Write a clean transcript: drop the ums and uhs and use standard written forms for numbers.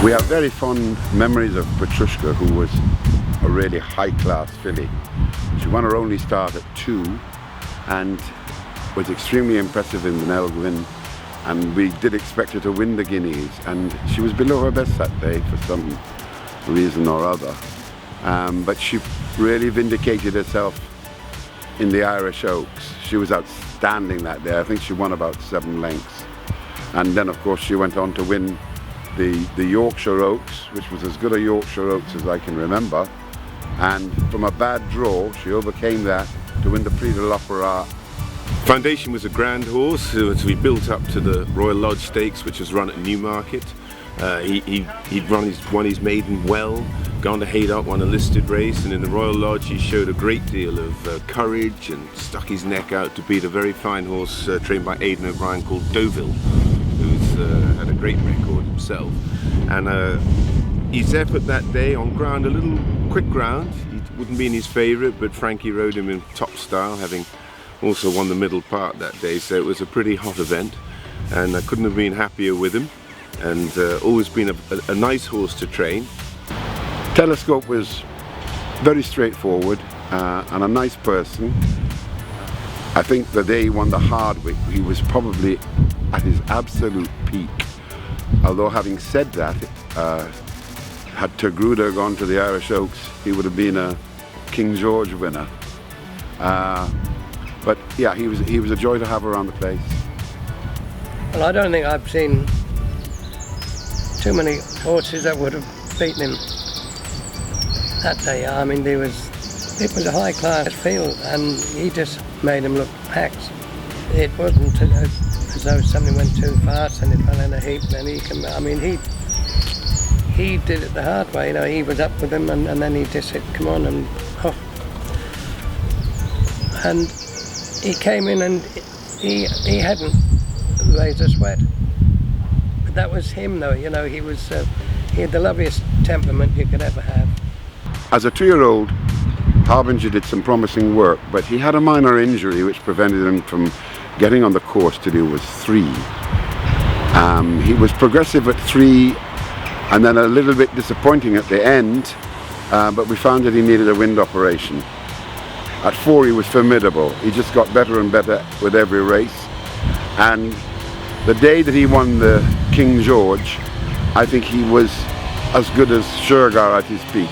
We have very fond memories of Petrushka, who was a really high-class filly. She won her only start at 2 and was extremely impressive in the Nelgwyn, and we did expect her to win the Guineas, and she was below her best that day for some reason or other. But she really vindicated herself in the Irish Oaks. She was outstanding that day. I think she won about 7 lengths. And then of course she went on to win the Yorkshire Oaks, which was as good a Yorkshire Oaks as I can remember. And from a bad draw, she overcame that to win the Prix de l'Opéra. Foundation was a grand horse, so we built up to the Royal Lodge Stakes, which was run at Newmarket. He'd won his maiden well, gone to Haydock, won a listed race, and in the Royal Lodge he showed a great deal of courage and stuck his neck out to beat a very fine horse trained by Aidan O'Brien called Deauville, who's had a great record himself. And his effort that day on ground, a little quick ground, he wouldn't be in his favourite, but Frankie rode him in top style, having also won the middle part that day, so it was a pretty hot event, and I couldn't have been happier with him, and always been a nice horse to train. Telescope was very straightforward and a nice person. I think the day he won the Hardwick, he was probably at his absolute peak. Although having said that, had Tergruda gone to the Irish Oaks, he would have been a King George winner. But yeah, he was a joy to have around the place. Well, I don't think I've seen too many horses that would have beaten him that day. I mean, it was a high-class field, and he just made him look packed. It wasn't as though something went too fast and it fell in a heap. And he did it the hard way. You know, he was up with him, and then he just said, "Come on," and oh. And he came in and he hadn't raised a sweat. But that was him, though. You know, he had the loveliest temperament you could ever have. As a 2-year-old, Harbinger did some promising work, but he had a minor injury which prevented him from getting on the course till he was 3. He was progressive at 3 and then a little bit disappointing at the end, but we found that he needed a wind operation. At 4 he was formidable. He just got better and better with every race, and the day that he won the King George, I think he was as good as Shergar at his peak.